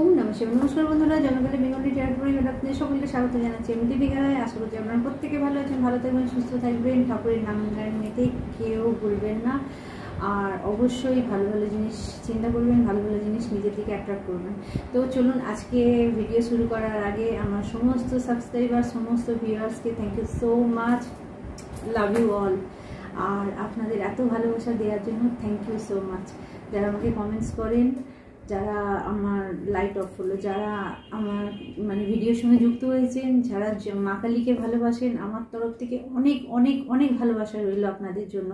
ওম নমঃ শিবায়। নমস্কার বন্ধুরা, জনগণের বেঙ্গলি টেরিটরি আপনাদের সকলকে স্বাগত জানাচ্ছি। আমি দীপিকা রায়। আশা করছি আপনারা প্রত্যেকে ভালো আছেন, ভালো থাকবেন, সুস্থ থাকবেন, ঠাকুরের নাম গান নিতে কেউ ভুলবেন না। আর অবশ্যই ভালো ভালো জিনিস চিন্তা করবেন, ভালো ভালো জিনিস নিজের দিকে অ্যাট্রাক্ট করবেন। তো চলুন, আজকে ভিডিও শুরু করার আগে আমার সমস্ত সাবস্ক্রাইবার, সমস্ত ভিউয়ার্সকে thank you so much, love you all. আর আপনাদের এত ভালোবাসা দেওয়ার জন্য থ্যাংক ইউ সো মাচ। যারা আমাকে কমেন্টস করেন, যারা আমার লাইট অফ হলো, যারা আমার ভিডিওর সঙ্গে যুক্ত হয়েছেন, যারা মা কালীকে ভালোবাসেন, আমার তরফ থেকে অনেক অনেক অনেক ভালোবাসা রইল আপনাদের জন্য।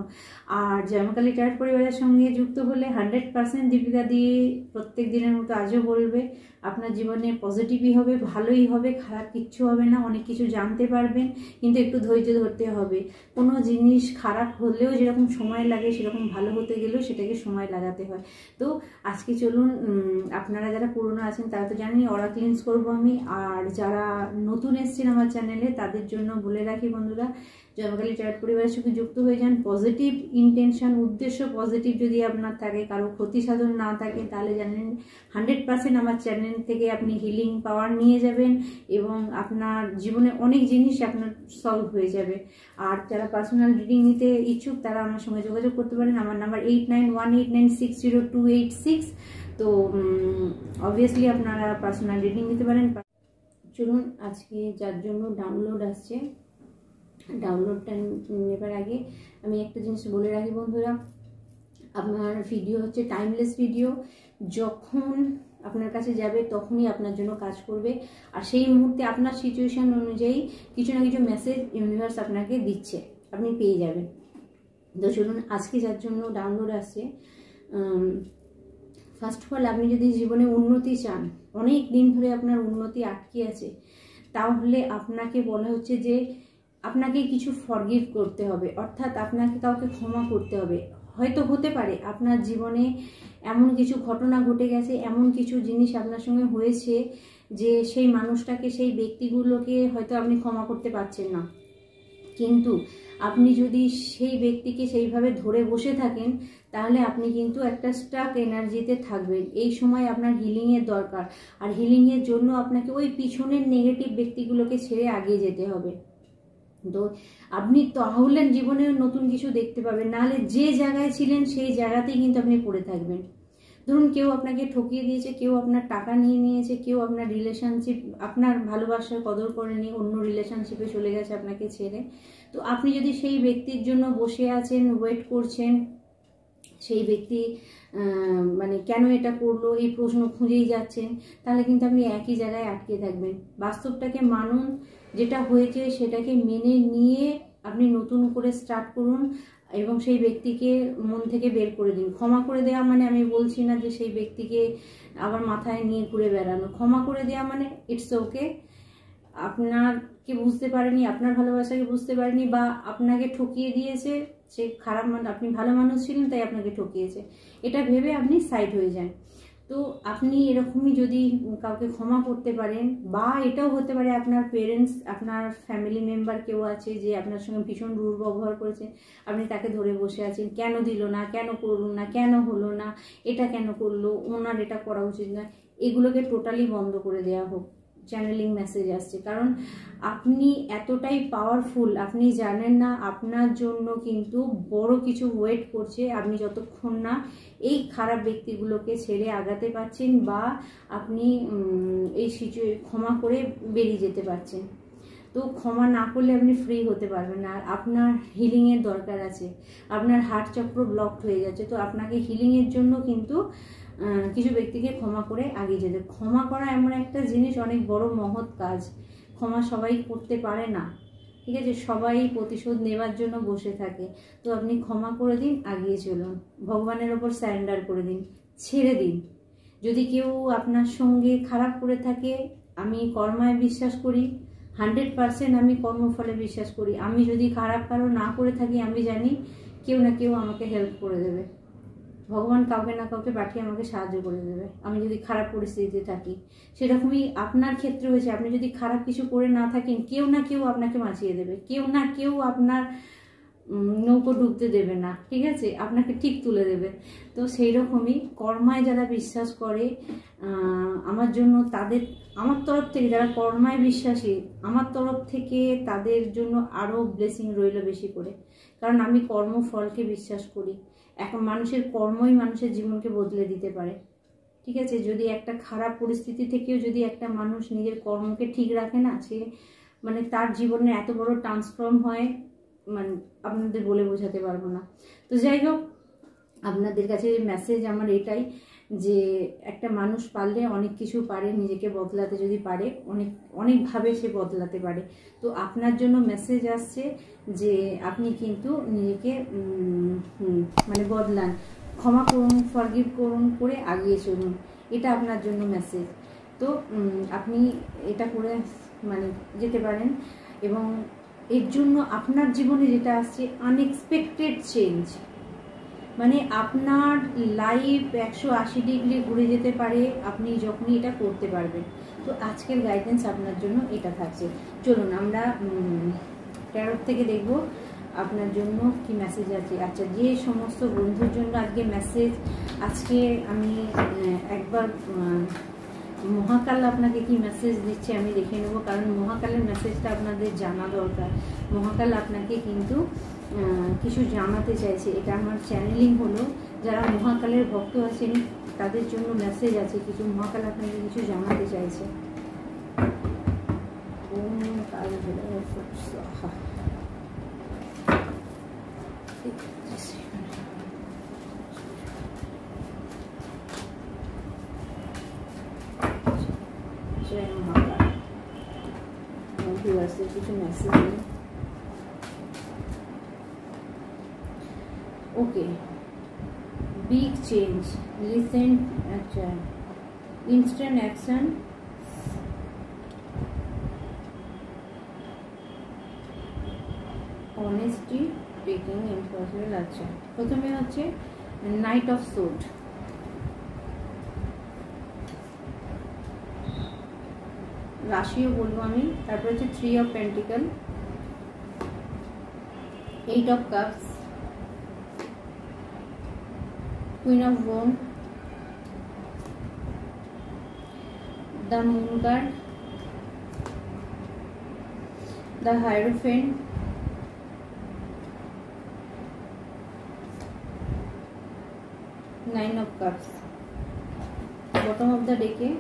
আর জয় মা কালী ট্যারোট পরিবারের সঙ্গে যুক্ত হলে 100% দীপিকা দিয়ে প্রত্যেক দিনের মতো আজও বলবে, আপনার জীবনে পজিটিভই হবে, ভালোই হবে, খারাপ কিচ্ছু হবে না। অনেক কিছু জানতে পারবেন, কিন্তু একটু ধৈর্য ধরতে হবে। কোনো জিনিস খারাপ হলেও যেরকম সময় লাগে, সেরকম ভালো হতে গেলেও সেটাকে সময় লাগাতে হয়। তো আজকে চলুন, আপনারা যারা পুরনো আছেন তারা তো জানেন অরা ক্লিনস করবো আমি। আর যারা নতুন এসছেন আমার চ্যানেলে, তাদের জন্য বলে রাখি বন্ধুরা, জয় মা কালী ট্যারোট পরিবারের সঙ্গে যুক্ত হয়ে যান। পজিটিভ ইন্টেনশন, উদ্দেশ্য পজিটিভ যদি আপনার থাকে, কারো ক্ষতি সাধন না থাকে, তাহলে জানেন 100% আমার চ্যানেল থেকে আপনি হিলিং পাওয়ার নিয়ে যাবেন এবং আপনার জীবনে অনেক জিনিস আপনার সলভ হয়ে যাবে। আর যারা পার্সোনাল রিডিং নিতে ইচ্ছুক তারা আমার সঙ্গে যোগাযোগ করতে পারেন। আমার নাম্বার 8918960286। তো অবভিয়াসলি আপনারা পার্সোনাল রিডিং নিতে পারেন। চলুন, আজকে যার জন্য ডাউনলোড আসছে, ডাউনলোডটা নেবার আগে আমি একটা জিনিস বলে রাখি বন্ধুরা, আমার ভিডিও হচ্ছে টাইমলেস ভিডিও। যখন আপনার কাছে যাবে তখনই আপনার জন্য কাজ করবে। আর সেই মুহূর্তে আপনার সিচুয়েশান অনুযায়ী কিছু না কিছু মেসেজ ইউনিভার্স আপনাকে দিচ্ছে, আপনি পেয়ে যাবেন। তো চলুন, আজকে যার জন্য ডাউনলোড আসছে, ফার্স্ট অফ অল, আপনি যদি জীবনে উন্নতি চান, অনেক দিন ধরে আপনার উন্নতি আটকে আছে, তাহলে আপনাকে বলা হচ্ছে যে আপনাকে কিছু ফরগিভ করতে হবে, অর্থাৎ আপনাকে কাউকে ক্ষমা করতে হবে। হয়তো হতে পারে আপনার জীবনে এমন কিছু ঘটনা ঘটে গেছে, এমন কিছু জিনিস আপনার সঙ্গে হয়েছে যে সেই মানুষটাকে, সেই ব্যক্তিগুলোকে হয়তো আপনি ক্ষমা করতে পারছেন না। কিন্তু আপনি যদি সেই ব্যক্তিকে সেইভাবে ধরে বসে থাকেন, তাহলে আপনি কিন্তু একটা স্টাক এনার্জিতে থাকবেন। এই সময় আপনার হিলিংয়ের দরকার। আর হিলিংয়ের জন্য আপনাকে ওই পিছনের নেগেটিভ ব্যক্তিগুলোকে ছেড়ে এগিয়ে যেতে হবে। তো আপনি তাহলে জীবনে নতুন কিছু দেখতে পাবেন, নাহলে যে জায়গায় ছিলেন সেই জায়গাতেই কিন্তু আপনি পড়ে থাকবেন। ধরুন, কেউ আপনাকে ঠকিয়ে দিয়েছে, কেউ আপনার টাকা নিয়ে নিয়েছে, কেউ আপনার রিলেশনশিপ, আপনার ভালোবাসার কদর করেনি, অন্য রিলেশনশিপে চলে গেছে আপনাকে ছেড়ে। তো আপনি যদি সেই ব্যক্তির জন্য বসে আছেন, ওয়েট করছেন, সেই ব্যক্তি কেন এটা করলো এই প্রশ্ন খুঁজেই যাচ্ছেন, তাহলে কিন্তু আপনি একই জায়গায় আটকে থাকবেন। বাস্তবটাকে মানুন, যেটা হয়েছে সেটাকে মেনে নিয়ে আপনি নতুন করে স্টার্ট করুন এবং সেই ব্যক্তিকে মন থেকে বের করে দিন। ক্ষমা করে দেওয়া মানে আমি বলছি না যে সেই ব্যক্তিকে আবার মাথায় নিয়ে ঘুরে বেড়ানো। ক্ষমা করে দেওয়া মানে ইটস ওকে, আপনাকে বুঝতে পারেনি, আপনার ভালোবাসাকে বুঝতে পারেনি, বা আপনাকে ঠকিয়ে দিয়েছে, সে খারাপ আপনি ভালো মানুষ ছিলেন তাই আপনাকে ঠকিয়েছে, এটা ভেবে আপনি সাইড হয়ে যান। তো আপনি এরকমই যদি কাউকে ক্ষমা করতে পারেন, বা এটাও হতে পারে আপনার পেরেন্টস, আপনার ফ্যামিলি মেম্বার কেউ আছে যে আপনার সঙ্গে ভীষণ রূঢ় ব্যবহার করেছে, আপনি তাকে ধরে বসে আছেন, কেন দিল না, কেন করলো না, কেন হলো না, এটা কেন করলো, ওনার এটা করা উচিত না। এগুলোকে টোটালি বন্ধ করে দেওয়া হোক। চ্যানেলিং মেসেজ আসছে, কারণ আপনি এতটাই পাওয়ারফুল, আপনি জানেন না আপনার জন্য কিন্তু বড় কিছু ওয়েট করছে। আপনি যতক্ষণ না এই খারাপ ব্যক্তিগুলোকে ছেড়ে আগাতে পারছেন, বা আপনি এই ক্ষমা করে বেরিয়ে যেতে পারছেন। তো ক্ষমা না করলে আপনি ফ্রি হতে পারবেন না। আর আপনার হিলিংয়ের দরকার আছে, আপনার হার্ট চক্র ব্লকড হয়ে যাচ্ছে। তো আপনাকে হিলিংয়ের জন্য কিন্তু কিছু ব্যক্তিকে ক্ষমা করে আগিয়ে যেতে। ক্ষমা করা এমন একটা জিনিস, অনেক বড় মহৎ কাজ। ক্ষমা সবাই করতে পারে না, ঠিক আছে? সবাই প্রতিশোধ নেবার জন্য বসে থাকে। তো আপনি ক্ষমা করে দিন, আগিয়ে চলুন, ভগবানের ওপর স্যারেন্ডার করে দিন, ছেড়ে দিন। যদি কেউ আপনার সঙ্গে খারাপ করে থাকে, আমি কর্মায় বিশ্বাস করি, 100% আমি কর্মফলে বিশ্বাস করি। আমি যদি খারাপ কারো না করে থাকি, আমি জানি কেউ না কেউ আমাকে হেল্প করে দেবে। ভগবান কাউকে না কাউকে পাঠিয়ে আমাকে সাহায্য করে দেবে, আমি যদি খারাপ পরিস্থিতিতে থাকি। সেরকমই আপনার ক্ষেত্রে হয়েছে, আপনি যদি খারাপ কিছু করে না থাকেন, কেউ না কেউ আপনাকে বাঁচিয়ে দেবে, কেউ না কেউ আপনার নৌকো ডুবতে দেবে না, ঠিক আছে, আপনাকে ঠিক তুলে দেবে। তো সেই রকমই কর্মায় যারা বিশ্বাস করে, আমার জন্য তাদের, আমার তরফ থেকে যারা কর্মায় বিশ্বাসী, আমার তরফ থেকে তাদের জন্য আরও ব্লেসিং রইল বেশি করে। কারণ আমি কর্মফলকে বিশ্বাস করি। এখন মানুষের কর্মই মানুষের জীবনকে বদলে দিতে পারে, ঠিক আছে। যদি একটা খারাপ পরিস্থিতি থেকেও যদি একটা মানুষ নিজের কর্মকে ঠিক রাখে না, সে মানে তার জীবনে এত বড় ট্রান্সফর্ম হয়, মানে আপনাদের বলে বোঝাতে পারবো না। তো যাই হোক, আপনাদের কাছে মেসেজ আমার এটাই যে একটা মানুষ পারলে অনেক কিছু পারে, নিজেকে বদলাতে যদি পারে অনেকভাবে সে বদলাতে পারে। তো আপনার জন্য মেসেজ আসছে যে আপনি কিন্তু নিজেকে মানে বদলান, ক্ষমা করুন, ফরগিভ করুন, করে আগিয়ে চলুন, এটা আপনার জন্য মেসেজ। তো আপনি এটা করে মানে যেতে পারেন। এবং এর জন্য আপনার জীবনে যেটা আসছে আনএক্সপেক্টেড চেঞ্জ, মানে আপনার লাইফ 180 ডিগ্রি ঘুরে যেতে পারে আপনি যখনই এটা করতে পারবেন। তো আজকের গাইডেন্স আপনার জন্য এটা থাকছে। চলুন আমরা ট্যারট থেকে দেখব আপনার জন্য কি মেসেজ আছে। আচ্ছা, যে সমস্ত বন্ধুর জন্য আজকে মেসেজ, আজকে আমি একবার মহাকাল আপনাকে কি মেসেজ দিচ্ছে আমি দেখে নেব, কারণ মহাকালের মেসেজটা আপনাদের জানা দরকার। মহাকাল আপনাকে কিন্তু কিছু জানাতে চাইছে, এটা আমার চ্যানেলিং হলো। যারা মহাকালের ভক্ত আছেন তাদের জন্য মেসেজ আছে, কিছু মহাকাল আপনাকে কিছু জানাতে চাইছে। কিছু message okay, big change, recent, আচ্ছা, instant action, honesty, taking impossible. আচ্ছা, প্রথমে হচ্ছে নাইট অফ সোর্ড, রাশিও বলবো আমি। তারপর হচ্ছে 3 of pentacle, 8 of cups, queen of wand, the moon card, the hierophant, 9 of cups. Bottom of the ডেকে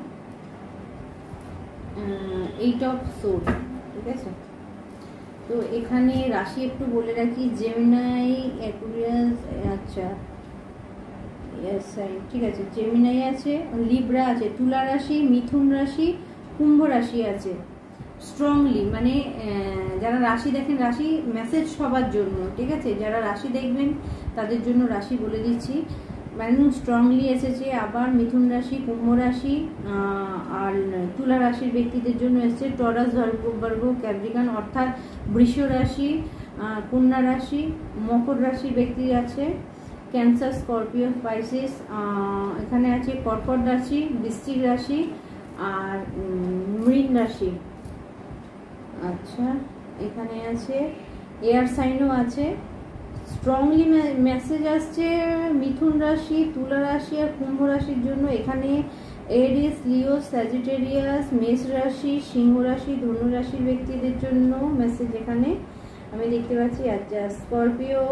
8 অফ সোর্ড, ঠিক আছে। তো এখানে রাশি একটু বলে রাখি, জেমিনাই, অ্যাকুয়ারিয়াস, আচ্ছা ঠিক আছে, জেমিনাই আছে, লিব্রা আছে, তুলা রাশি, মিথুন রাশি, কুম্ভ রাশি আছে। স্ট্রংলি মানে যারা রাশি দেখেন, রাশি মেসেজ সবার জন্য, ঠিক আছে। যারা রাশি দেখবেন তাদের জন্য রাশি বলে দিচ্ছি, মানে স্ট্রংলি এসেছে। আবার মিথুন রাশি, কুম্ভ রাশি আর তুলা রাশির ব্যক্তিদের জন্য এসেছে টরাস, ভার্গো, ক্যাপ্রিকন, অর্থাৎ বৃষ রাশি, কন্যা রাশি, মকর রাশির ব্যক্তি আছে, ক্যান্সার, স্করপিও, স্পাইসিস, এখানে আছে কর্কট রাশি, বৃশ্চিক রাশি আর মীন রাশি। আচ্ছা, এখানে আছে এয়ার সাইনও আছে। স্ট্রংলি মেসেজ আসছে মিথুন রাশি, তুলা রাশি আর কুম্ভ রাশির জন্য। এখানে এরিস, লিও, স্যাজিটেরিয়াস, মেষ রাশি, সিংহ রাশি, ধনু রাশির ব্যক্তিদের জন্য মেসেজ এখানে আমি দেখতে পাচ্ছি। আচ্ছা, স্করপিও,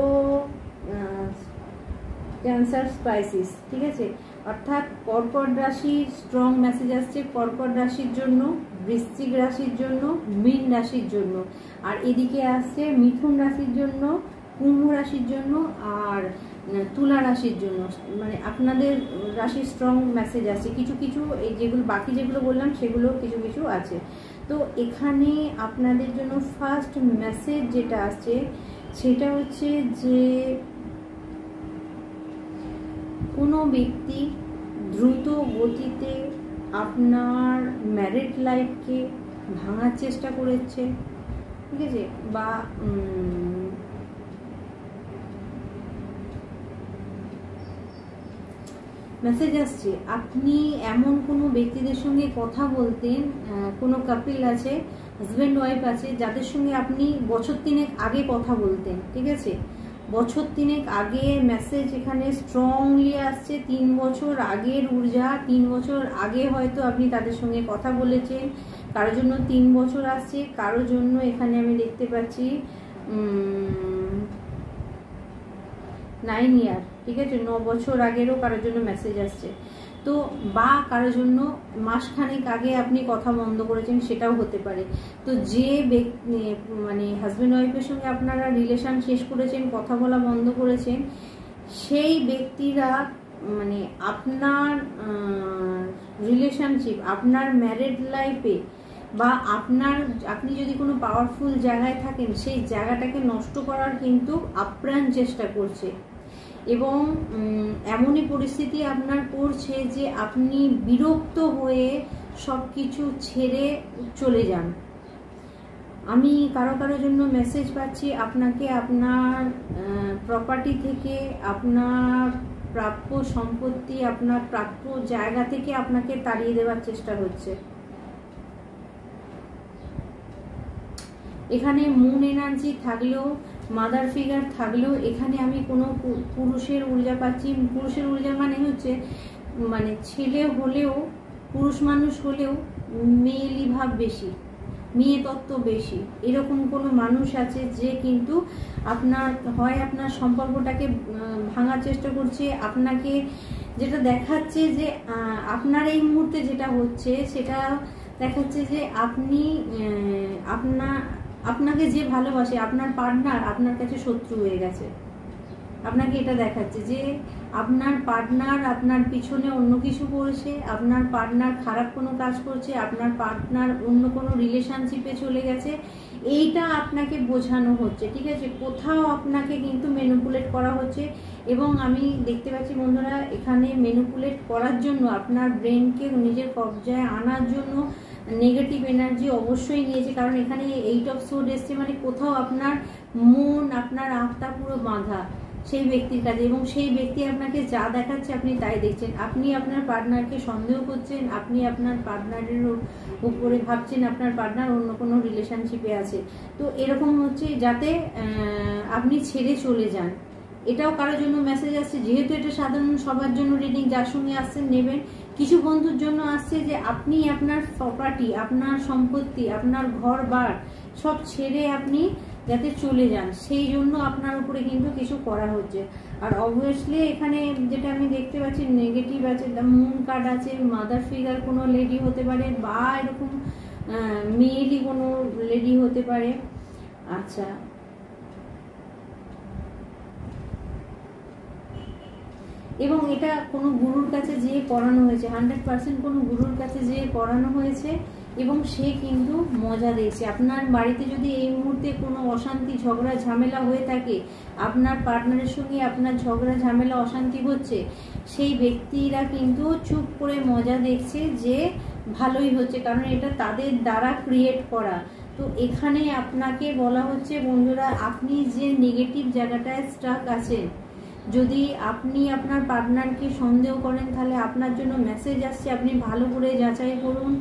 ক্যান্সার, স্পাইসিস, ঠিক আছে। অর্থাৎ কর্কট রাশি স্ট্রং মেসেজ আসছে কর্কট রাশির জন্য, বৃশ্চিক রাশির জন্য, মীন রাশির জন্য। আর এদিকে আসছে মিথুন রাশির জন্য, কুম্ভ রাশির জন্য আর তুলা রাশির জন্য। মানে আপনাদের রাশির স্ট্রং মেসেজ আছে কিছু কিছু, এই যেগুলো বাকি যেগুলো বললাম সেগুলো কিছু কিছু আছে। তো এখানে আপনাদের জন্য ফার্স্ট মেসেজ যেটা আসছে সেটা হচ্ছে যে কোনো ব্যক্তি দ্রুত গতিতে আপনার ম্যারিড লাইফকে ভাঙার চেষ্টা করেছে, ঠিক আছে, বা মেসেজ আসছে আপনি এমন কোনো ব্যক্তিদের সঙ্গে কথা বলতেন, কোনো কাপিল আছে, হাজব্যান্ড ওয়াইফ আছে, যাদের সঙ্গে আপনি বছর 3 আগে কথা বলতেন, ঠিক আছে? বছর 3 আগে মেসেজ এখানে স্ট্রংলি আসছে, 3 বছর আগের ঊর্জা, 3 বছর আগে হয়তো আপনি তাদের সঙ্গে কথা বলেছেন। কারোর জন্য 3 বছর আসছে, কারোর জন্য এখানে আমি দেখতে পাচ্ছি 9 ইয়ার, ঠিক আছে? 9 বছর আগেরও কারোর জন্য মেসেজ আসছে। তো বা কারোর জন্য মাসখানেক আগে আপনি কথা বন্ধ করেছেন, সেটাও হতে পারে। তো যে মানে হাজব্যান্ড ওয়াইফের সঙ্গে আপনারা রিলেশন শেষ করেছেন, কথা বলা বন্ধ করেছেন, সেই ব্যক্তিরা মানে আপনার রিলেশনশিপ, আপনার ম্যারিড লাইফে বা আপনি যদি কোনো পাওয়ারফুল জায়গায় থাকেন, সেই জায়গাটাকে নষ্ট করার কিন্তু আপ্রাণ চেষ্টা করছে। এবং এমনই পরিস্থিতি আপনার পড়ছে যে আপনি বিরক্ত হয়ে সব কিছু ছেড়ে চলে যান। আমি কারো জন্য মেসেজ পাচ্ছি, আপনাকে আপনার প্রপার্টি থেকে, আপনার প্রাপ্য সম্পত্তি, আপনার প্রাপ্য জায়গা থেকে আপনাকে তাড়িয়ে দেওয়ার চেষ্টা হচ্ছে। এখানে মুন এনার্জি থাকলেও, মাদার ফিগার থাকলেও, এখানে আমি কোনো পুরুষের ঊর্জা পাচ্ছি। পুরুষের ঊর্জা মানে হচ্ছে মানে ছেলে হলেও, পুরুষ মানুষ হলেও মেয়েলি ভাব বেশি, মেয়ে তত্ত্ব বেশি, এরকম কোনো মানুষ আছে যে কিন্তু আপনার সম্পর্কটাকে ভাঙার চেষ্টা করছে। আপনাকে যেটা দেখাচ্ছে যে আপনার এই মুহূর্তে যেটা হচ্ছে, সেটা দেখাচ্ছে যে আপনাকে যে ভালোবাসে, আপনার পার্টনার আপনার কাছে শত্রু হয়ে গেছে। আপনাকে এটা দেখাচ্ছে যে আপনার পার্টনার আপনার পিছনে অন্য কিছু করছে, আপনার পার্টনার খারাপ কোনো কাজ করছে, আপনার পার্টনার অন্য কোনো রিলেশনশিপে চলে গেছে। এইটা আপনাকে বোঝানো হচ্ছে, ঠিক আছে? কোথাও আপনাকে কিন্তু ম্যানিপুলেট করা হচ্ছে। এবং আমি দেখতে পাচ্ছি বন্ধুরা, এখানে ম্যানিপুলেট করার জন্য, আপনার ব্রেনকে নিজের কবজায় আনার জন্য নেগেটিভ এনার্জি অবশ্যই নিয়েছে। কারণ এখানে 8 অফ সোর্ড এসছে, মানে কোথাও আপনার মন, আপনার আত্মা পুরো বাঁধা সেই ব্যক্তির কাছে, এবং সেই ব্যক্তি আপনাকে যা দেখাচ্ছে আপনি তাই দেখছেন। আপনি আপনার পার্টনারকে সন্দেহ করছেন, আপনি আপনার পার্টনারের উপরে ভাবছেন আপনার পার্টনার অন্য কোনো রিলেশনশিপে আছে। তো এরকম হচ্ছে যাতে আপনি ছেড়ে চলে যান। এটাও কারোর জন্য মেসেজ আসছে, যেহেতু এটা সাধারণ সবার জন্য রিডিং, যার সঙ্গে আসছেন নেবেন। কিছু বন্ধুর জন্য আসছে যে আপনি আপনার প্রপার্টি, আপনার সম্পত্তি, আপনার ঘর বার সব ছেড়ে আপনি যাতে চলে যান, সেই জন্য আপনার উপরে কিন্তু কিছু করা হচ্ছে। আর অবভিয়াসলি এখানে যেটা আমি দেখতে পাচ্ছি নেগেটিভ আছে, মুন কার্ড আছে, মাদার ফিগার কোনো লেডি হতে পারে, বা এরকম মেয়েলি কোনো লেডি হতে পারে। আচ্ছা, এবং এটা কোনো গুরুর কাছে যেয়ে পড়ানো হয়েছে, 100% কোনো গুরুর কাছে যেয়ে পড়ানো হয়েছে, এবং সে কিন্তু মজা দিয়েছে। আপনার বাড়িতে যদি এই মুহূর্তে কোনো অশান্তি, ঝগড়া, ঝামেলা হয়ে থাকে, আপনার পার্টনারের সঙ্গে আপনার ঝগড়া, ঝামেলা, অশান্তি হচ্ছে, সেই ব্যক্তিরা কিন্তু চুপ করে মজা দেখছে যে ভালোই হচ্ছে, কারণ এটা তাদের দ্বারা ক্রিয়েট করা। তো এখানে আপনাকে বলা হচ্ছে বন্ধুরা, আপনি যে নেগেটিভ জায়গাটায় স্টাক আছেন, যদি আপনি আপনার পার্টনারকে সন্দেহ করেন, তাহলে আপনার জন্য মেসেজ আসছে, আপনি ভালো করে যাচাই করুন,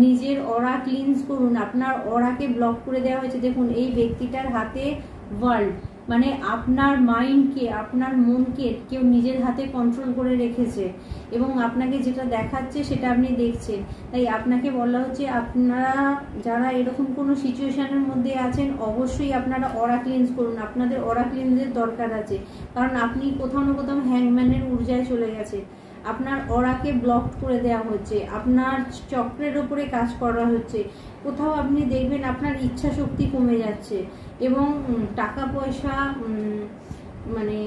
নিজের অরা ক্লিনস করুন। আপনার অরাকে ব্লক করে দেওয়া হয়েছে। দেখুন, এই ব্যক্তিটার হাতে ওয়ার্ল্ড, মানে আপনার মাইন্ডকে, আপনার মনকে কেউ নিজের হাতে কন্ট্রোল করে রেখেছে, এবং আপনাকে যেটা দেখাচ্ছে সেটা আপনি দেখছেন। তাই আপনাকে বলা হচ্ছে, আপনারা যারা এরকম কোনো সিচুয়েশনের মধ্যে আছেন, অবশ্যই আপনারা অরা ক্লিনস করুন। আপনাদের অরা ক্লিনসের দরকার আছে, কারণ আপনি কোথাও না কোথাও হ্যাংম্যানের ঊর্জায় চলে গেছে। আপনার অরাকে ব্লক করে দেওয়া হচ্ছে, আপনার চক্রের ওপরে কাজ করা হচ্ছে। কোথাও আপনি দেখবেন আপনার ইচ্ছা শক্তি কমে যাচ্ছে, এবং টাকা পয়সা মানে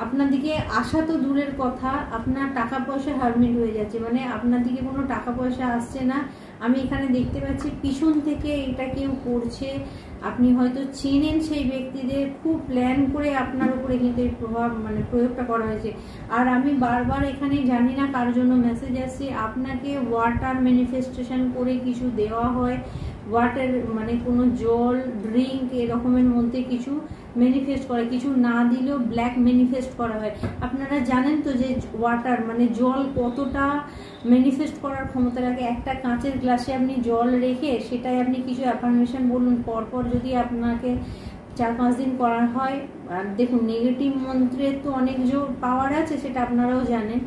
আপনার দিকে আসা তো দূরের কথা, আপনার টাকা পয়সা হারমিট হয়ে যাচ্ছে, মানে আপনার দিকে কোনো টাকা পয়সা আসছে না। আমি এখানে দেখতে পাচ্ছি পিছন থেকে এটা কেউ করছে, আপনি হয়তো চেনেন সেই ব্যক্তিদের, খুব প্ল্যান করে আপনার উপরে কিন্তু এই প্রয়োগটা করা হয়েছে। আর আমি বারবার এখানে জানি না কার জন্য মেসেজ আসছে, আপনাকে ওয়াটার ম্যানিফেস্টেশন করে কিছু দেওয়া হয়, ওয়াটার মানে কোনো জল, ড্রিঙ্ক এরকমের মধ্যে কিছু ম্যানিফেস্ট করে, কিছু না দিলেও ব্ল্যাক ম্যানিফেস্ট করা হয়। আপনারা জানেন তো যে ওয়াটার মানে জল কতটা ম্যানিফেস্ট করার ক্ষমতা রাখে। একটা কাঁচের গ্লাসে আপনি জল রেখে সেটাই আপনি কিছু অ্যাফার্মেশন বলুন, পরপর যদি আপনাকে 4-5 দিন করা হয়, আর দেখুন নেগেটিভ মন্ত্রের তো অনেক জোর পাওয়ার আছে, সেটা আপনারাও জানেন।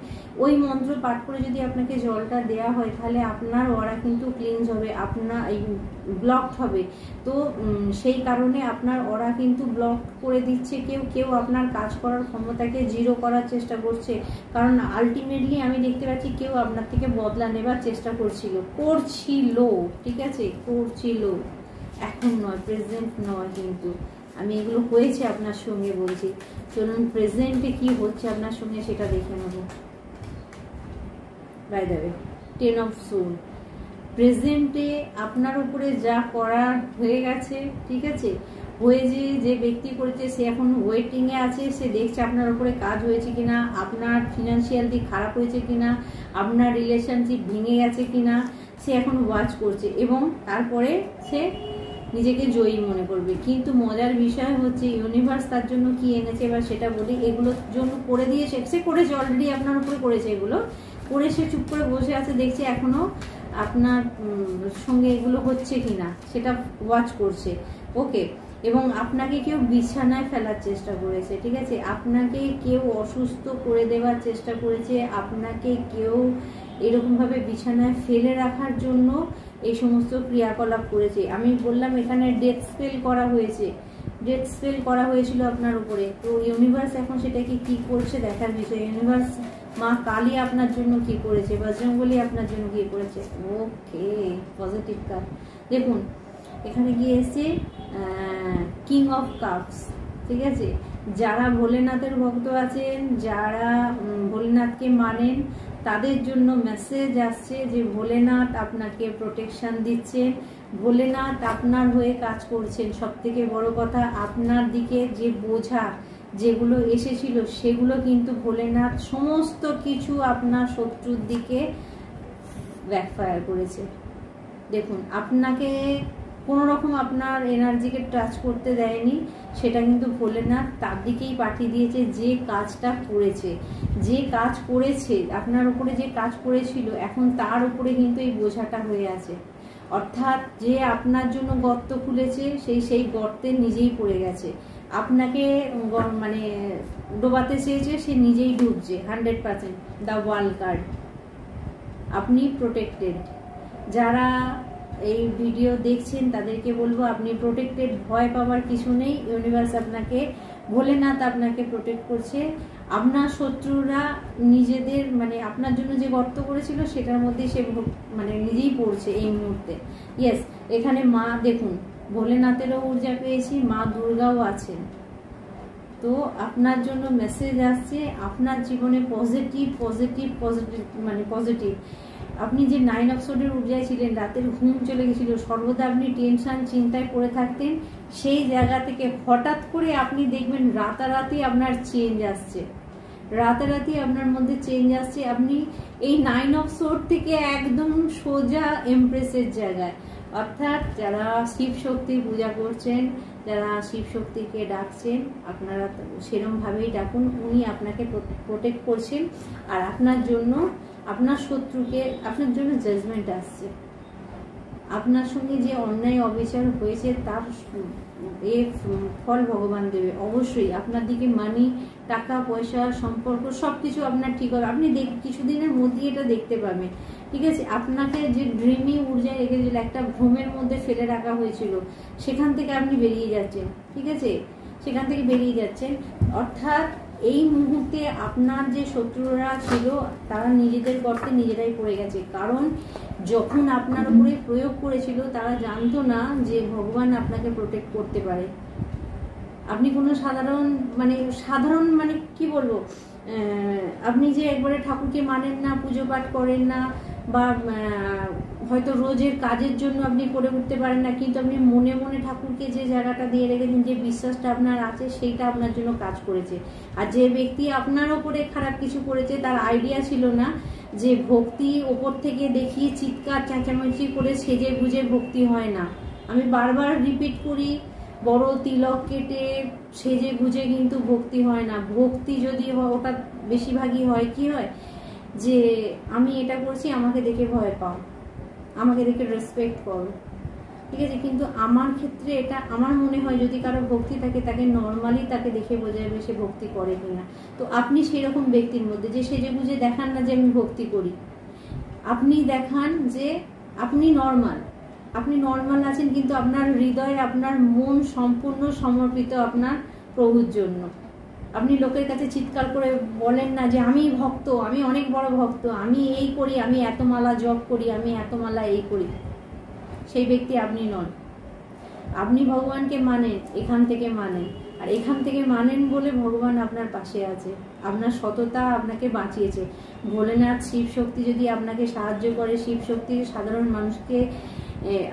ওই মন্ত্র পাঠ করে যদি আপনাকে জলটা দেওয়া হয় তাহলে আপনার অরা কিন্তু ক্লিনজ হবে, আপনার এই ব্লকড হবে। তো সেই কারণে আপনার অরা কিন্তু ব্লক করে দিচ্ছে। কেউ আপনার কাজ করার ক্ষমতাকে জিরো করার চেষ্টা করছে, কারণ আলটিমেটলি আমি দেখতে পাচ্ছি কেউ আপনার থেকে বদলা নেবার চেষ্টা করছিল, ঠিক আছে, করছিল। এখন নয়, প্রেজেন্ট নয়, কিন্তু আমি এগুলো হয়েছে আপনার সঙ্গে বলছি। চলুন প্রেজেন্টে কি হচ্ছে আপনার সঙ্গে সেটা দেখে নেব। By the way, 10 of soul প্রেজেন্টে আপনার উপরে যা করার হয়ে গেছে, ঠিক আছে, যে ব্যক্তি করেছে সে এখন ওয়েটিংয়ে আছে, সে দেখছে আপনার উপরে কাজ হয়েছে কিনা, আপনার ফিনান্সিয়াল দিক খারাপ হয়েছে কিনা, আপনার রিলেশনশিপ ভেঙে গেছে কিনা, সে এখন ওয়াচ করছে এবং তারপরে সে নিজেকে জয়ী মনে করবে। কিন্তু মজার বিষয় হচ্ছে ইউনিভার্স তার জন্য কি এনেছে এবার সেটা বলি। এগুলোর জন্য করে দিয়েছে, সে করেছে অলরেডি, আপনার উপরে করেছে, এগুলো করে সে চুপ করে বসে আছে, দেখছে এখনো আপনার সঙ্গে এগুলো হচ্ছে কিনা সেটা ওয়াচ করছে। ওকে, এবং আপনাকে কেউ বিছানায় ফেলার চেষ্টা করেছে, ঠিক আছে, আপনাকে কেউ অসুস্থ করে দেওয়ার চেষ্টা করেছে, আপনাকে কেউ এরকমভাবে বিছানায় ফেলে রাখার জন্য এই সমস্ত ক্রিয়াকলাপ করেছে। আমি বললাম এখানে ডেথ স্পেল করা হয়েছিল আপনার উপরে। তো ইউনিভার্স এখন সেটাকে কি করছে দেখার বিষয়। ইউনিভার্স মা কালী আপনার জন্য কি করেছে, বজরংবলী আপনার জন্য কি করেছে। ওকে, পজিটিভ কার্ড দেখুন, এখানে গিয়ে এসছে কিং অফ কাপস, ঠিক আছে। যারা ভোলেনাথের ভক্ত আছেন, যারা ভোলেনাথকে মানেন, তাদের জন্য মেসেজ আসছে যে ভোলেনাথ আপনাকে প্রোটেকশন দিচ্ছেন, ভোলেনাথ আপনার হয়ে কাজ করছেন। সব থেকে বড় কথা, আপনার দিকে যে বোঝা যেগুলো এসেছিল সেগুলো কিন্তু ভোলেনাথ সমস্ত কিছু আপনার শত্রুর দিকে ব্যাকফায়ার করেছে। দেখুন, আপনাকে কোনো রকম আপনার এনার্জিকে টাচ করতে দেয়নি, সেটা কিন্তু ভোলেনাথ তার দিকেই পাঠিয়ে দিয়েছে। যে কাজ করেছে আপনার উপরে, যে কাজ করেছিল, এখন তার উপরে কিন্তু এই বোঝাটা হয়ে আছে। অর্থাৎ যে আপনার জন্য গর্ত খুলেছে সেই গর্তে নিজেই পড়ে গেছে। আপনাকে মানে ডোবাতে চেয়েছে, সে নিজেই ডুবছে 100%। দ্য ওয়ার্ল্ড কার্ড, আপনি প্রোটেক্টেড। যারা এই ভিডিও দেখছেন তাদেরকে বলবো আপনি প্রোটেক্টেড, ভয় পাওয়ার কিছু নেই। ইউনিভার্স আপনাকে, ভোলেনাথ আপনাকে প্রোটেক্ট করছে। আপনার শত্রুরা নিজেদের মানে আপনার জন্য যে গর্ত করেছিল সেটার মধ্যে সে মানে নিজেই পড়ছে এই মুহূর্তে। ইয়েস, এখানে মা দেখুন, ভোলেনাথেরও ঊর্জা পেয়েছি, মা দুর্গাও আছেন। তো আপনার জন্য মেসেজ আসছে, আপনার জীবনে পজিটিভ মানে পজিটিভ। আপনি যে 9 অফ সোর্ডের ঊর্জায় ছিলেন, রাতের ঘুম চলে গেছিল, সর্বদা আপনি টেনশন চিন্তায় পড়ে থাকতেন, সেই জায়গা থেকে হঠাৎ করে আপনি দেখবেন রাতারাতি আপনার চেঞ্জ আসছে, আপনার মধ্যে চেঞ্জ আসছে। আপনি এই 9 অফ সোর্ড থেকে একদম সোজা এমপ্রেসের জায়গায়। অর্থাৎ যারা শিব শক্তির পূজা করছেন, যারা শিব শক্তিকে ডাকছেন, আপনারা সেরকমভাবেই ডাকুন, উনি আপনাকে প্রোটেক্ট করছেন। আর আপনার জন্য, আপনার শত্রুকে, আপনার জন্য জাজমেন্ট আসছে। আপনার সঙ্গে যে অন্যায় অবিচার হয়েছে তার ফল ভগবান দেবে অবশ্যই। আপনার দিকে মানি, টাকা পয়সা, সম্পর্ক সবকিছু আপনার ঠিক হবে। আপনি কিছুদিনের মধ্যেই এটা দেখতে পাবেন, ঠিক আছে। আপনাকে যে ড্রিমি ঊর্জায় রেখেছিল, একটা ভ্রমের মধ্যে ফেলে রাখা হয়েছিল, সেখান থেকে আপনি বেরিয়ে যাচ্ছেন, ঠিক আছে, সেখান থেকে বেরিয়ে যাচ্ছেন। অর্থাৎ এই মুহূর্তে আপনার যে শত্রুরা ছিল তারা নিজেদের গর্তে নিজেরাই পড়ে গেছে। কারণ যখন আপনার উপরে প্রয়োগ করেছিল তারা জানতো না যে ভগবান আপনাকে প্রোটেক্ট করতে পারে। আপনি কোনো সাধারণ মানে কি বলবো, আপনি যে একবারে ঠাকুরকে মানেন না, পুজো পাঠ করেন না, বা হয়তো রোজের কাজের জন্য আপনি করে উঠতে পারেন না, কিন্তু আপনি মনে মনে ঠাকুরকে যে জায়গাটা দিয়ে রেখেছেন, যে বিশ্বাসটা আপনার আছে, সেইটা আপনার জন্য কাজ করেছে। আর যে ব্যক্তি আপনার ওপরে খারাপ কিছু করেছে তার আইডিয়া ছিল না যে ভক্তি ওপর থেকে দেখিয়ে চিৎকার চেঁচামেচি করে সেজে গুজে ভক্তি হয় না। আমি বারবার রিপিট করি, বড় তিলক কেটে সেজে গুজে কিন্তু ভক্তি হয় না। ভক্তি যদি হয় ওটা বেশিরভাগই হয় কি হয় যে আমি এটা করছি, আমাকে দেখে ভয় পাও, আমাকে দেখে রেসপেক্ট করো, ঠিক আছে। কিন্তু আমার ক্ষেত্রে এটা আমার মনে হয় যদি কারো ভক্তি থাকে তাকে নর্মালি তাকে দেখে বোঝা যাবে সে ভক্তি করে কিনা। তো আপনি সেই রকম ব্যক্তির মধ্যে যে সেজে গুজে দেখান না যে আমি ভক্তি করি, আপনি দেখান যে আপনি নর্মাল আছেন, কিন্তু আপনার হৃদয়ে আপনার মন সম্পূর্ণ সমর্পিত আপনার প্রভুর জন্য। আপনি লোকের কাছে চিৎকার করে বলেন না যে আমি ভক্ত, আমি অনেক বড় ভক্ত, আমি এই করি, আমি এত মালা জপ করি, আমি এত মালা এই করি। সেই ব্যক্তি আপনি নন। আপনি ভগবানকে মানেন, এখান থেকে মানেন, আর এখান থেকে মানেন বলে ভগবান আপনার পাশে আছে, আপনার সততা আপনাকে বাঁচিয়েছে। ভোলেনাথ শিব শক্তি যদি আপনাকে সাহায্য করে, শিব শক্তি সাধারণ মানুষকে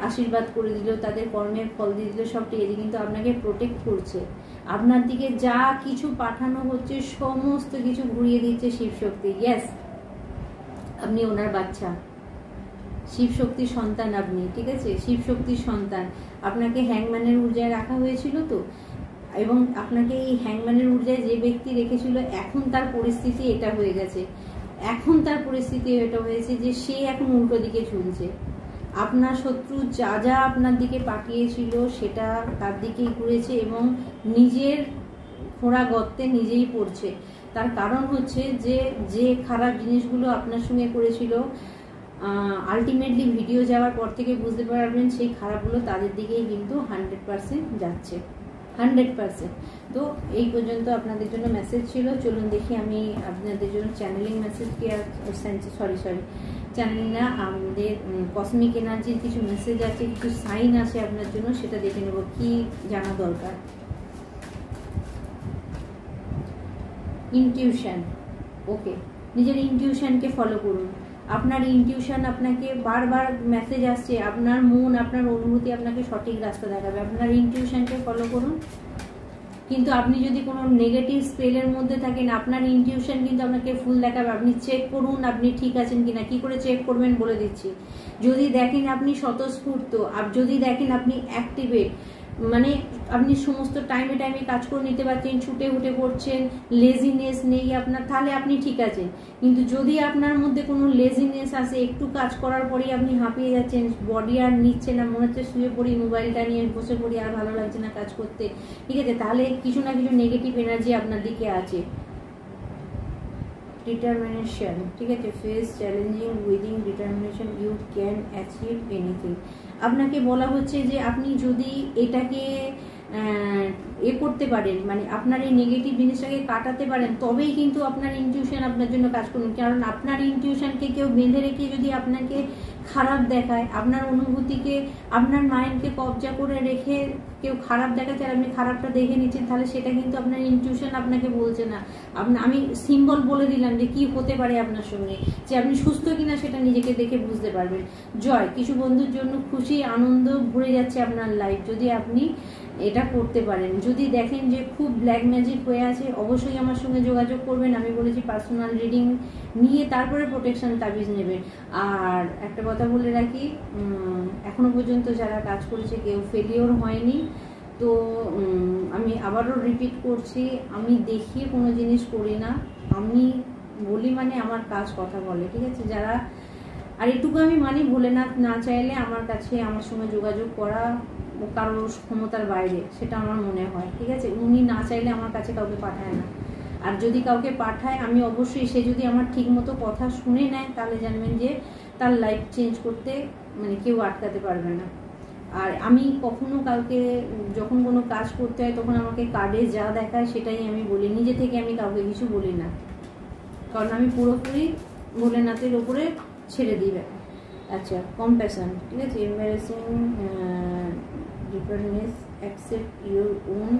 আশীর্বাদ করে দিল, তাদের কর্মের ফল দিয়ে দিল, সবটি এটি কিন্তু আপনাকে প্রোটেক্ট করছে। আপনার দিকে যা কিছু পাঠানো হচ্ছে সমস্ত কিছু ঘুরিয়ে দিচ্ছে শিব শক্তি। ইয়েস, আপনি ওনার বাচ্চা, শিব শক্তির সন্তান আপনি, ঠিক আছে, শিব শক্তির সন্তান। আপনাকে হ্যাংম্যানের ঊর্জায় রাখা হয়েছিল তো, এবং আপনাকে এই হ্যাংম্যানের ঊর্জায় যে ব্যক্তি রেখেছিল এখন তার পরিস্থিতি এটা হয়ে গেছে। এখন তার পরিস্থিতি এটা হয়েছে যে সে এখন উল্টো দিকে ঝুলছে। আপনার শত্রু যা যা আপনার দিকে পাঠিয়েছিল সেটা তার দিকেই ঘুরেছে এবং নিজের খোঁড়া গর্তে নিজেই পড়ছে। তার কারণ হচ্ছে যে যে খারাপ জিনিসগুলো আপনার সঙ্গে করেছিল, আলটিমেটলি ভিডিও যাওয়ার পর থেকে বুঝতে পারবেন সেই খারাপগুলো তাদের দিকেই কিন্তু 100% যাচ্ছে, 100%। তো এই পর্যন্ত আপনাদের জন্য মেসেজ ছিল। চলুন দেখি আমি আপনাদের জন্য চ্যানেলিং মেসেজ কি আর সরি চ্যানেলিং না, আমাদের কসমিক এনার্জির কিছু মেসেজ আছে, কিছু সাইন আছে আপনার জন্য, সেটা দেখে নেব কি জানা দরকার। ইনটিউশন, ওকে, নিজের ইনটিউশনকে ফলো করুন। আপনার ইনটিউশন আপনাকে বারবার মেসেজ আসছে, আপনার মন আপনার অনুভূতি আপনাকে সঠিক রাস্তা দেখাবে। আপনার ইনটিউশনকে ফলো করুন। কিন্তু আপনি যদি কোনো নেগেটিভ স্পেলের মধ্যে থাকেন, আপনার ইনটিউশন কিন্তু আপনাকে ফুল দেখাবে। আপনি চেক করুন আপনি ঠিক আছেন কিনা। কি করে চেক করবেন বলে দিচ্ছি। যদি দেখেন আপনি স্বতঃস্ফূর্ত, যদি দেখেন আপনি অ্যাক্টিভেট, মানে আপনি সমস্ত টাইমে কাজ করে নিতে পারছেন, ছুটে উঠে পড়ছেন, লেজিনেস নেই আপনার, তাহলে আপনি ঠিক আছেন। কিন্তু যদি আপনার মধ্যে কোনো লেজিনেস আসে, একটু কাজ করার পরেই আপনি হাঁপিয়ে যাচ্ছেন, বডি আর নিচ্ছে না, মনে হচ্ছে শুয়ে পড়ি, মোবাইলটা নিয়ে বসে পড়ি, আর ভালো লাগছে না কাজ করতে, ঠিক আছে, তাহলে কিছু না কিছু নেগেটিভ এনার্জি আপনার দিকে আছে। ডিটারমিনেশন, ঠিক আছে, face challenging within determination you can achieve anything. আপনাকে বলা হচ্ছে যে আপনি যদি এটাকে করতে পারেন, মানে আপনার এই নেগেটিভ জিনিসটাকে কাটাতে পারেন, তবেই কিন্তু আপনার ইনটিউশন আপনার জন্য কাজ করুন। কারণ আপনার ইনটিউশনকে কেউ বেঁধে রেখে যদি আপনাকে খারাপ দেখায়, আপনার অনুভূতিকে, আপনার মাইন্ডকে কবজা করে রেখে কেউ খারাপ দেখাচ্ছে আর আপনি খারাপটা দেখে নিচ্ছেন, তাহলে সেটা কিন্তু আপনার ইনটিউশন আপনাকে বলছে না। আমি সিম্বল বলে দিলাম যে কি হতে পারে আপনার সঙ্গে, যে আপনি সুস্থ কিনা সেটা নিজেকে দেখে বুঝতে পারবেন। জয়, কিছু বন্ধুর জন্য খুশি আনন্দ ভরে যাচ্ছে আপনার লাইফ যদি আপনি এটা করতে পারেন। যদি দেখেন যে খুব ব্ল্যাক ম্যাজিক হয়ে আছে, অবশ্যই আমার সঙ্গে যোগাযোগ করবেন। আমি বলেছি পার্সোনাল রিডিং নিয়ে তারপরে প্রোটেকশন তাবিজ নেবেন। আর একটা কথা বলে রাখি, এখনো পর্যন্ত যারা কাজ করেছে কেউ ফেলিওর হয়নি। তো আমি আবারও রিপিট করছি, আমি দেখিয়ে কোনো জিনিস করি না, আমি বলি মানে আমার কাজ কথা বলে, ঠিক আছে। যারা আর এটুকু আমি মানি, ভোলেনাথ না চাইলে আমার কাছে আমার সঙ্গে যোগাযোগ করা কারোর ক্ষমতার বাইরে, সেটা আমার মনে হয়, ঠিক আছে। উনি না চাইলে আমার কাছে কাউকে পাঠায় না। আর যদি কাউকে পাঠায়, আমি অবশ্যই, সে যদি আমার ঠিক মতো কথা শুনে নেয়, তাহলে জানবেন যে তার লাইফ চেঞ্জ করতে মানে কেউ আটকাতে পারবে না। আর আমি কখনো কাউকে যখন কোনো কাজ করতে হয় তখন আমাকে কার্ডে যা দেখায় সেটাই আমি বলি, নিজে থেকে আমি কাউকে কিছু বলি না, কারণ আমি পুরোপুরি ভোলেনাথের ওপরে ছেড়ে দিবে। আচ্ছা, কম্প্যাশন, ঠিক আছে, embracing differentness, accept your own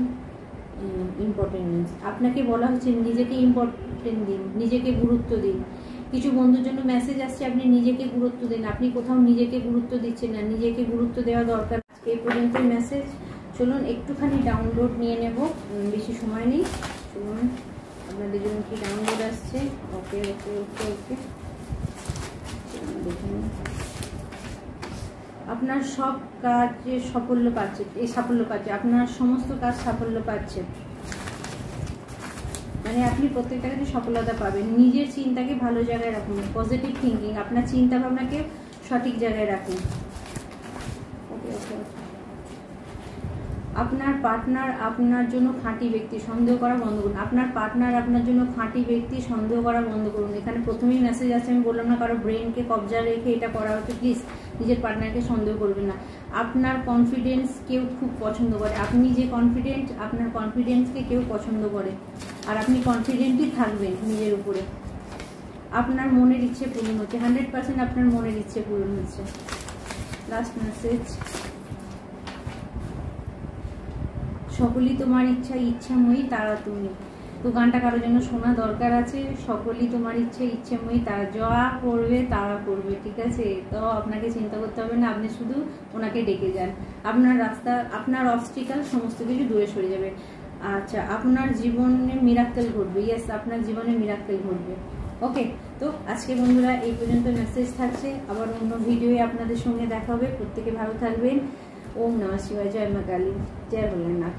importance. আপনাকে বলা হচ্ছে নিজেকে ইম্পর্টেন্ট দিন, নিজেকে গুরুত্ব দিন। কিছু বন্ধুর জন্য মেসেজ আসছে আপনি নিজেকে গুরুত্ব দিন, আপনি কোথাও নিজেকে গুরুত্ব দিচ্ছেন না, নিজেকে গুরুত্ব দেওয়া দরকার। এই পর্যন্ত মেসেজ। চলুন একটুখানি ডাউনলোড নিয়ে নেব, বেশি সময় নেই। চলুন আপনাদের জন্য কি ডাউনলোড আসছে। ওকে ওকে ওকে ওকে, দেখুন আপনার সব কাজে সাফল্য পাচ্ছে, এই সাফল্য পাচ্ছে, আপনার সমস্ত কাজ সাফল্য পাচ্ছে, মানে আপনি প্রত্যেকটা কাজে সফলতা পাবেন। নিজের চিন্তাকে ভালো জায়গায় রাখুন, পজিটিভ থিঙ্কিং, আপনার চিন্তা ভাবনাকে সঠিক জায়গায় রাখুন। আপনার পার্টনার আপনার জন্য খাঁটি ব্যক্তি, সন্দেহ করা বন্ধ করুন। আপনার পার্টনার আপনার জন্য খাঁটি ব্যক্তি, সন্দেহ করা বন্ধ করুন। এখানে প্রথমেই মেসেজ আছে, আমি বললাম না কারো ব্রেনকে কবজা রেখে এটা করা হচ্ছে, প্লিজ নিজের পার্টনারকে সন্দেহ করবেন না। আপনার কনফিডেন্স কেউ খুব পছন্দ করে, আপনি যে কনফিডেন্ট, আপনার কনফিডেন্সকে কেউ পছন্দ করে, আর আপনি কনফিডেন্টই থাকবেন নিজের উপরে। আপনার মনের ইচ্ছে পূরণ হচ্ছে, 100% আপনার মনের ইচ্ছে পূরণ হচ্ছে। লাস্ট মেসেজ, সকলই তোমার ইচ্ছা, ইচ্ছাময়ী তারা তুমি। তো গানটা কারোর জন্য শোনা দরকার আছে। সকলই তোমার ইচ্ছে, ইচ্ছাময়ী তারা, যা করবে তারা করবে, ঠিক আছে? তো আপনাকে চিন্তা করতে হবে না, আপনি শুধু ওনাকে ডেকে যান, আপনার রাস্তা, আপনার অবস্টিকাল সমস্ত কিছু দূরে সরে যাবে। আচ্ছা, আপনার জীবনে মিরাক্কেল ঘটবে, ইয়েস, আপনার জীবনে মিরাক্কেল ঘটবে। ওকে, তো আজকে বন্ধুরা এই পর্যন্ত মেসেজ থাকছে, আবার অন্য ভিডিওয়ে আপনাদের সঙ্গে দেখা হবে। প্রত্যেকে ভালো থাকবেন। ওম নমঃ শিবায়, জয় মা কালী, জয় ভোলেনাথ।